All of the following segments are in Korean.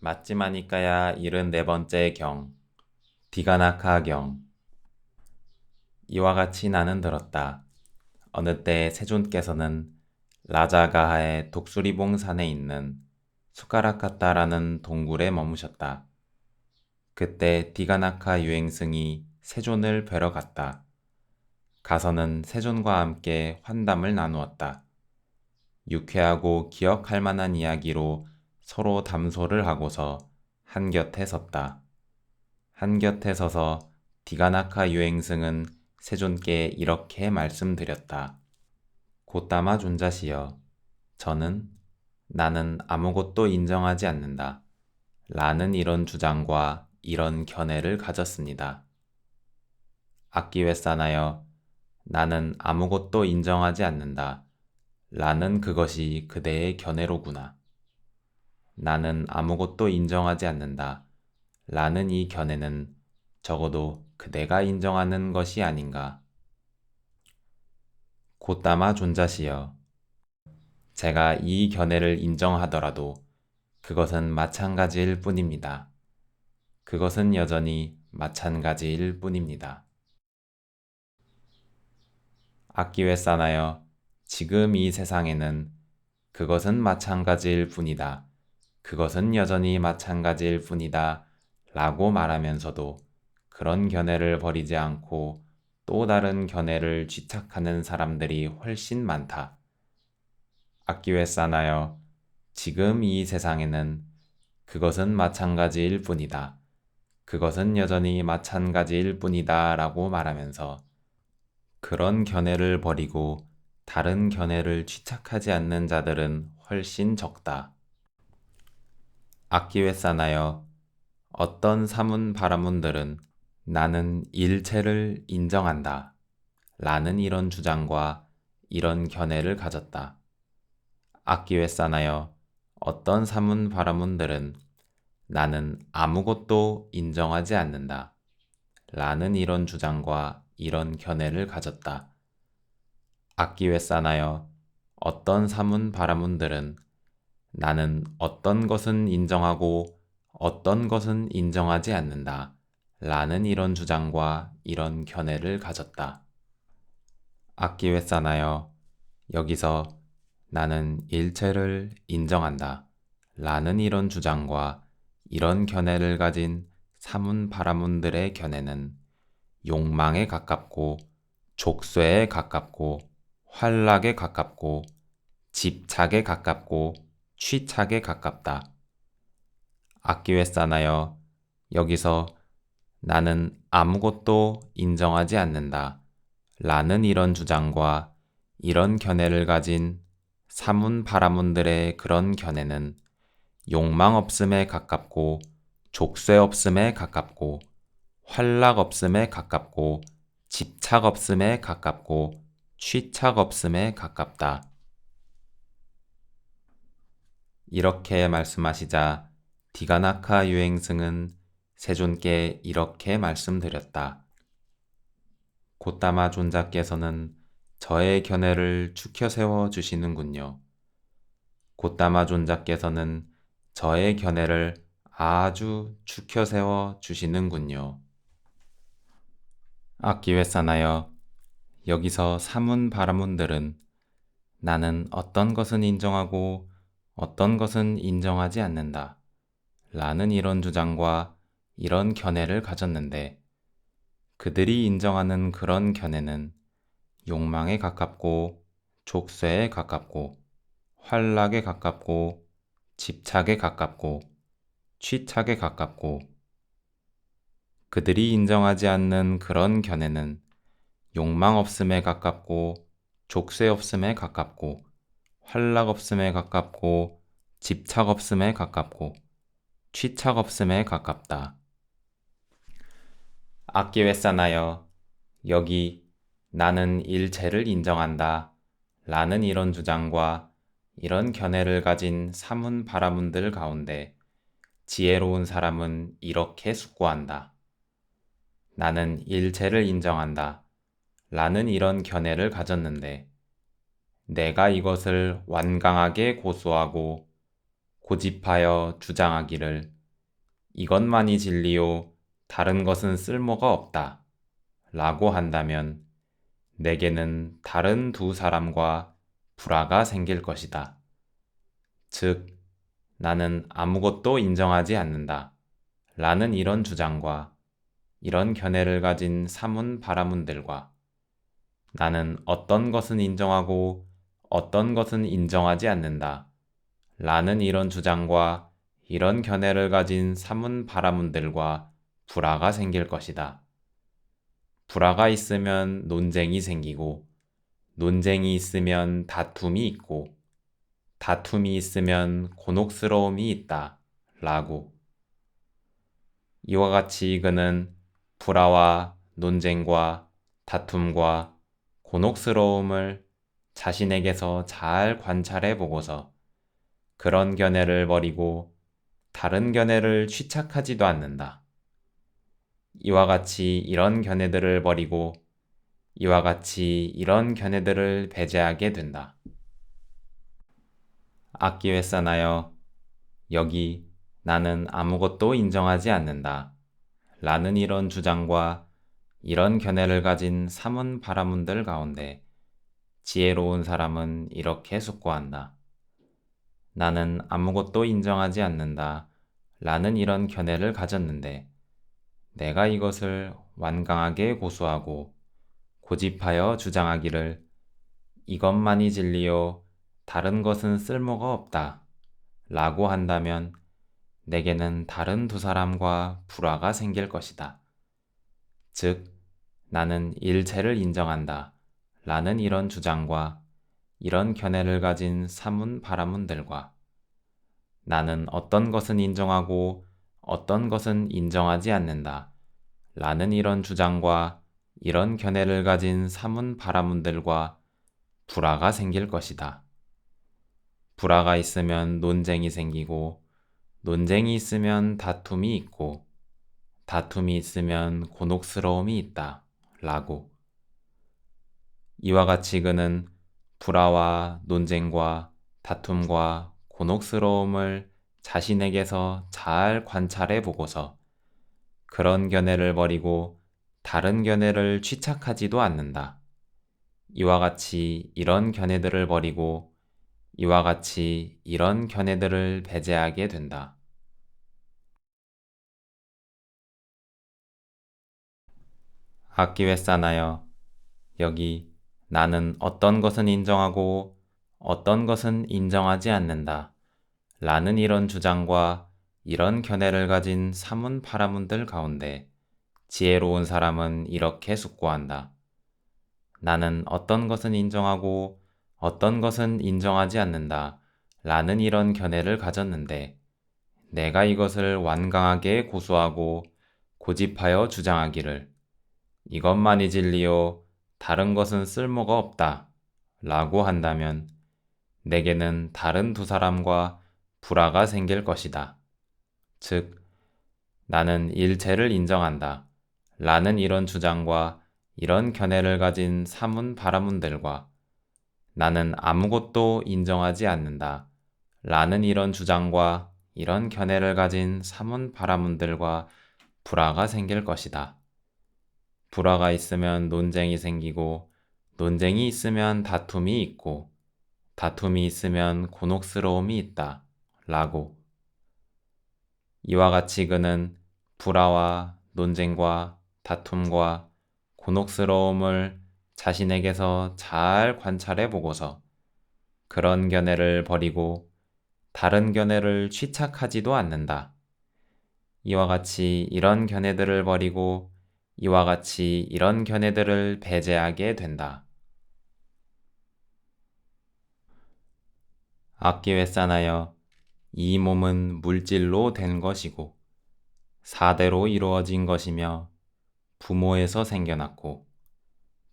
맞지마니까야 74번째 경, 디가나카 경. 이와 같이 나는 들었다. 어느 때 세존께서는 라자가하의 독수리봉 산에 있는 수카라카타라는 동굴에 머무셨다. 그때 디가나카 유행승이 세존을 뵈러 갔다. 가서는 세존과 함께 환담을 나누었다. 유쾌하고 기억할 만한 이야기로 서로 담소를 하고서 한곁에 섰다. 한곁에 서서 디가나카 유행승은 세존께 이렇게 말씀드렸다. 고따마 존자시여, 나는 아무것도 인정하지 않는다. 라는 이런 주장과 이런 견해를 가졌습니다. 악기웨사나여, 나는 아무것도 인정하지 않는다. 라는 그것이 그대의 견해로구나. 나는 아무것도 인정하지 않는다. 라는 이 견해는 적어도 그대가 인정하는 것이 아닌가. 고따마 존자시여, 제가 이 견해를 인정하더라도 그것은 마찬가지일 뿐입니다. 그것은 여전히 마찬가지일 뿐입니다. 악기웨사나여, 지금 이 세상에는 그것은 마찬가지일 뿐이다. 그것은 여전히 마찬가지일 뿐이다. 라고 말하면서도 그런 견해를 버리지 않고 또 다른 견해를 쥐착하는 사람들이 훨씬 많다. 악기웨사나여, 지금 이 세상에는 그것은 마찬가지일 뿐이다. 그것은 여전히 마찬가지일 뿐이다. 라고 말하면서 그런 견해를 버리고 다른 견해를 취착하지 않는 자들은 훨씬 적다. 악기웨사나여, 어떤 사문 바라문들은 나는 일체를 인정한다. 라는 이런 주장과 이런 견해를 가졌다. 악기웨사나여, 어떤 사문 바라문들은 나는 아무것도 인정하지 않는다. 라는 이런 주장과 이런 견해를 가졌다. 악기웨사나여, 어떤 사문 바라문들은 나는 어떤 것은 인정하고 어떤 것은 인정하지 않는다. 라는 이런 주장과 이런 견해를 가졌다. 악기웨사나여, 여기서 나는 일체를 인정한다. 라는 이런 주장과 이런 견해를 가진 사문 바라문들의 견해는 욕망에 가깝고 족쇄에 가깝고 활락에 가깝고 집착에 가깝고 취착에 가깝다. 악기웨사나여, 여기서 나는 아무것도 인정하지 않는다. 라는 이런 주장과 이런 견해를 가진 사문 바라문들의 그런 견해는 욕망 없음에 가깝고 족쇄 없음에 가깝고 활락 없음에 가깝고 집착 없음에 가깝고 취착 없음에 가깝다. 이렇게 말씀하시자 디가나카 유행승은 세존께 이렇게 말씀드렸다. 고따마 존자께서는 저의 견해를 추켜 세워 주시는군요. 고따마 존자께서는 저의 견해를 아주 추켜 세워 주시는군요. 악기웨사나여, 여기서 사문 바라문들은 나는 어떤 것은 인정하고 어떤 것은 인정하지 않는다. 라는 이런 주장과 이런 견해를 가졌는데 그들이 인정하는 그런 견해는 욕망에 가깝고 족쇄에 가깝고 활락에 가깝고 집착에 가깝고 취착에 가깝고 그들이 인정하지 않는 그런 견해는 욕망 없음에 가깝고 족쇄 없음에 가깝고 활락 없음에 가깝고 집착 없음에 가깝고 취착 없음에 가깝다. 악기웨사나여, 여기 나는 일체를 인정한다. 라는 이런 주장과 이런 견해를 가진 사문 바라문들 가운데 지혜로운 사람은 이렇게 숙고한다. 나는 일체를 인정한다. 라는 이런 견해를 가졌는데 내가 이것을 완강하게 고수하고 고집하여 주장하기를 이것만이 진리요 다른 것은 쓸모가 없다 라고 한다면 내게는 다른 두 사람과 불화가 생길 것이다. 즉, 나는 아무것도 인정하지 않는다 라는 이런 주장과 이런 견해를 가진 사문 바라문들과 나는 어떤 것은 인정하고 어떤 것은 인정하지 않는다 라는 이런 주장과 이런 견해를 가진 사문 바라문들과 불화가 생길 것이다. 불화가 있으면 논쟁이 생기고 논쟁이 있으면 다툼이 있고 다툼이 있으면 곤혹스러움이 있다 라고. 이와 같이 그는 불화와 논쟁과 다툼과 곤혹스러움을 자신에게서 잘 관찰해 보고서 그런 견해를 버리고 다른 견해를 취착하지도 않는다. 이와 같이 이런 견해들을 버리고 이와 같이 이런 견해들을 배제하게 된다. 악기회사나여 여기 나는 아무것도 인정하지 않는다 라는 이런 주장과 이런 견해를 가진 사문 바라문들 가운데 지혜로운 사람은 이렇게 숙고한다. 나는 아무것도 인정하지 않는다 라는 이런 견해를 가졌는데 내가 이것을 완강하게 고수하고 고집하여 주장하기를 이것만이 진리요 다른 것은 쓸모가 없다 라고 한다면 내게는 다른 두 사람과 불화가 생길 것이다. 즉, 나는 일체를 인정한다 라는 이런 주장과 이런 견해를 가진 사문 바라문들과 나는 어떤 것은 인정하고 어떤 것은 인정하지 않는다 라는 이런 주장과 이런 견해를 가진 사문 바라문들과 불화가 생길 것이다. 불화가 있으면 논쟁이 생기고 논쟁이 있으면 다툼이 있고 다툼이 있으면 곤혹스러움이 있다 라고. 이와 같이 그는 불화와 논쟁과 다툼과 곤혹스러움을 자신에게서 잘 관찰해 보고서 그런 견해를 버리고 다른 견해를 취착하지도 않는다. 이와 같이 이런 견해들을 버리고 이와 같이 이런 견해들을 배제하게 된다. 악기회사나여 여기 나는 어떤 것은 인정하고 어떤 것은 인정하지 않는다 라는 이런 주장과 이런 견해를 가진 사문 파라문들 가운데 지혜로운 사람은 이렇게 숙고한다. 나는 어떤 것은 인정하고 어떤 것은 인정하지 않는다 라는 이런 견해를 가졌는데 내가 이것을 완강하게 고수하고 고집하여 주장하기를 이것만이 진리요 다른 것은 쓸모가 없다 라고 한다면 내게는 다른 두 사람과 불화가 생길 것이다. 즉, 나는 일체를 인정한다 라는 이런 주장과 이런 견해를 가진 사문 바라문들과 나는 아무것도 인정하지 않는다 라는 이런 주장과 이런 견해를 가진 사문 바라문들과 불화가 생길 것이다. 불화가 있으면 논쟁이 생기고 논쟁이 있으면 다툼이 있고 다툼이 있으면 곤혹스러움이 있다 라고. 이와 같이 그는 불화와 논쟁과 다툼과 곤혹스러움을 자신에게서 잘 관찰해 보고서 그런 견해를 버리고 다른 견해를 취착하지도 않는다. 이와 같이 이런 견해들을 버리고 이와 같이 이런 견해들을 배제하게 된다. 악기회사나여 이 몸은 물질로 된 것이고 사대로 이루어진 것이며 부모에서 생겨났고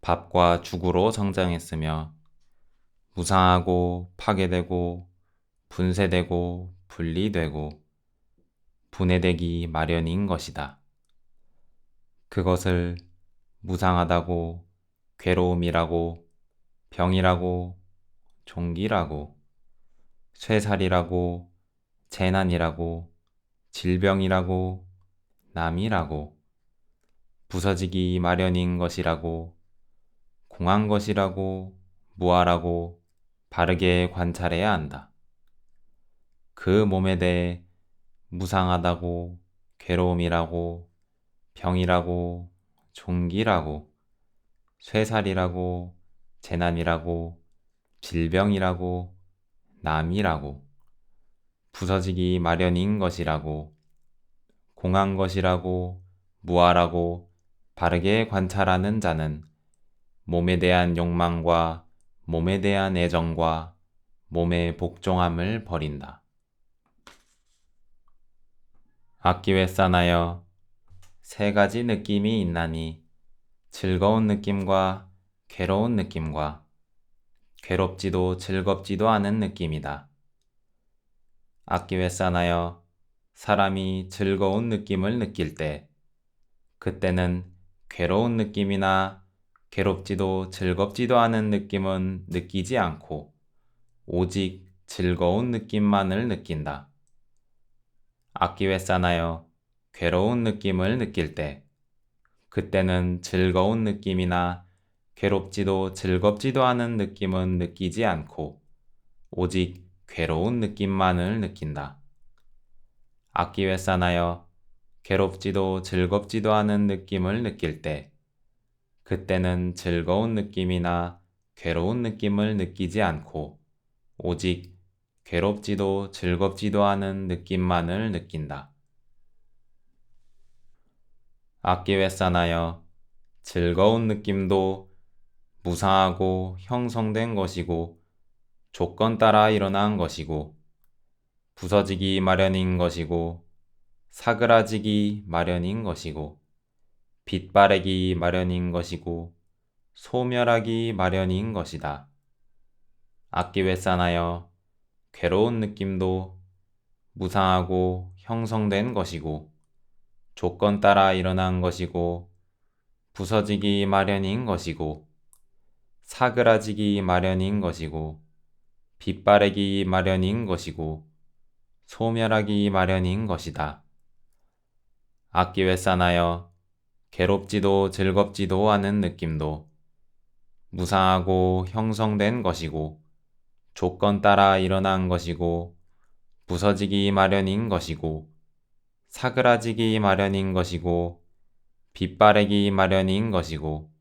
밥과 죽으로 성장했으며 무상하고 파괴되고 분쇄되고 분리되고 분해되기 마련인 것이다. 그것을 무상하다고 괴로움이라고 병이라고 종기라고 쇠살이라고 재난이라고, 질병이라고, 남이라고, 부서지기 마련인 것이라고, 공한 것이라고, 무아라고 바르게 관찰해야 한다. 그 몸에 대해 무상하다고, 괴로움이라고, 병이라고, 종기라고, 쇠살이라고, 재난이라고, 질병이라고, 남이라고, 부서지기 마련인 것이라고, 공한 것이라고, 무아라고 바르게 관찰하는 자는 몸에 대한 욕망과 몸에 대한 애정과 몸의 복종함을 버린다. 악기에 싸나여 세 가지 느낌이 있나니 즐거운 느낌과 괴로운 느낌과 괴롭지도 즐겁지도 않은 느낌이다. 악기에 싸나여 사람이 즐거운 느낌을 느낄 때 그때는 괴로운 느낌이나 괴롭지도 즐겁지도 않은 느낌은 느끼지 않고 오직 즐거운 느낌만을 느낀다. 악기에 싸나여 괴로운 느낌을 느낄 때 그때는 즐거운 느낌이나 괴롭지도 즐겁지도 않은 느낌은 느끼지 않고 오직 괴로운 느낌만을 느낀다. 악기에 싸나여 괴롭지도 즐겁지도 않은 느낌을 느낄 때 그때는 즐거운 느낌이나 괴로운 느낌을 느끼지 않고 오직 괴롭지도 즐겁지도 않은 느낌만을 느낀다. 악기에 싸나여 즐거운 느낌도 무상하고 형성된 것이고 조건 따라 일어난 것이고 부서지기 마련인 것이고 사그라지기 마련인 것이고 빛바래기 마련인 것이고 소멸하기 마련인 것이다. 악기에 싸나여 괴로운 느낌도 무상하고 형성된 것이고 조건 따라 일어난 것이고 부서지기 마련인 것이고 사그라지기 마련인 것이고 빛바래기 마련인 것이고 소멸하기 마련인 것이다. 악기에 싸나여 괴롭지도 즐겁지도 않은 느낌도 무상하고 형성된 것이고 조건 따라 일어난 것이고 부서지기 마련인 것이고 사그라지기 마련인 것이고 빛바래기 마련인 것이고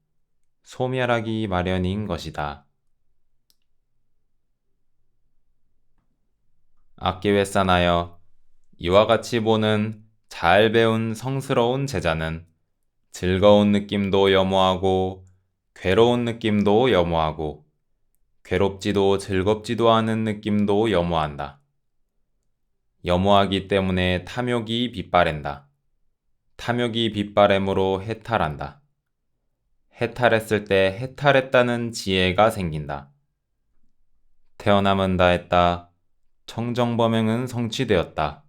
소멸하기 마련인 것이다. 악기에 싸나여 이와 같이 보는 잘 배운 성스러운 제자는 즐거운 느낌도 염호하고 괴로운 느낌도 염호하고 괴롭지도 즐겁지도 않은 느낌도 염호한다. 염호하기 때문에 탐욕이 빛바랜다. 탐욕이 빛바램으로 해탈한다. 해탈했을 때 해탈했다는 지혜가 생긴다. 태어남은 다했다. 청정범행은 성취되었다.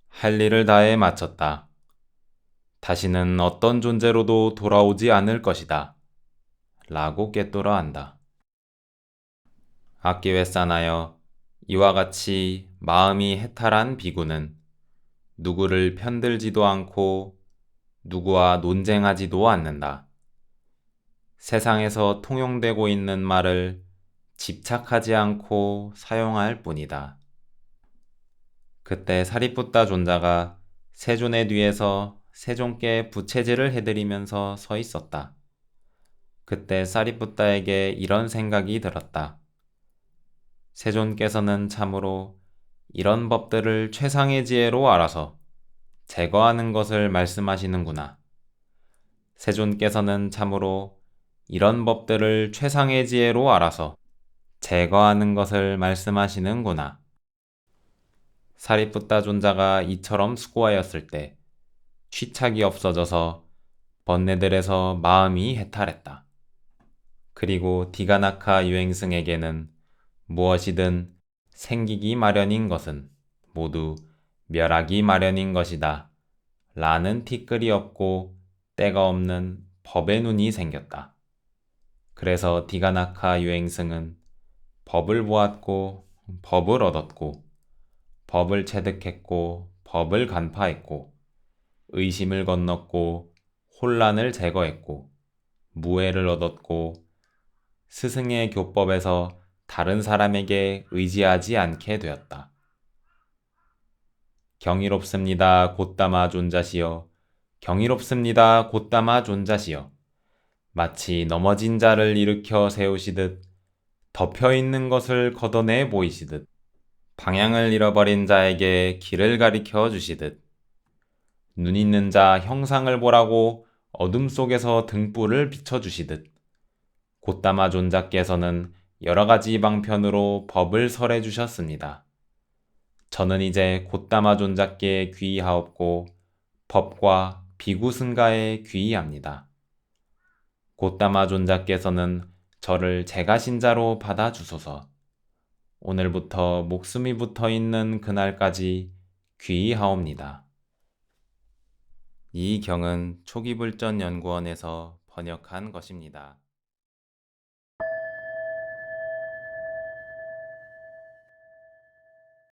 할 일을 다해 마쳤다. 다시는 어떤 존재로도 돌아오지 않을 것이다. 라고 꿰뚫어 안다. 악기에 싸나여 이와 같이 마음이 해탈한 비구는 누구를 편들지도 않고 누구와 논쟁하지도 않는다. 세상에서 통용되고 있는 말을 집착하지 않고 사용할 뿐이다. 그때 사리푸타 존자가 세존의 뒤에서 세존께 부채질을 해드리면서 서 있었다. 그때 사리푸타에게 이런 생각이 들었다. 세존께서는 참으로 이런 법들을 최상의 지혜로 알아서 제거하는 것을 말씀하시는구나. 세존께서는 참으로 이런 법들을 최상의 지혜로 알아서 제거하는 것을 말씀하시는구나. 사리푸타 존자가 이처럼 수고하였을 때 취착이 없어져서 번뇌들에서 마음이 해탈했다. 그리고 디가나카 유행승에게는 무엇이든 생기기 마련인 것은 모두 멸하기 마련인 것이다. 라는 티끌이 없고 때가 없는 법의 눈이 생겼다. 그래서 디가나카 유행승은 법을 보았고 법을 얻었고 법을 체득했고 법을 간파했고 의심을 건넜고 혼란을 제거했고 무해를 얻었고 스승의 교법에서 다른 사람에게 의지하지 않게 되었다. 경이롭습니다. 곧다마 존자시여. 경이롭습니다. 곧다마 존자시여. 마치 넘어진 자를 일으켜 세우시듯 덮여있는 것을 걷어내 보이시듯 방향을 잃어버린 자에게 길을 가리켜 주시듯 눈 있는 자 형상을 보라고 어둠 속에서 등불을 비춰주시듯 곧다마 존자께서는 여러 가지 방편으로 법을 설해 주셨습니다. 저는 이제 곧다마 존자께 귀의하옵고 법과 비구승가에 귀의합니다. 곧다마 존자께서는 저를 제가 신자로 받아주소서. 오늘부터 목숨이 붙어 있는 그날까지 귀의하옵니다. 이 경은 초기불전연구원에서 번역한 것입니다.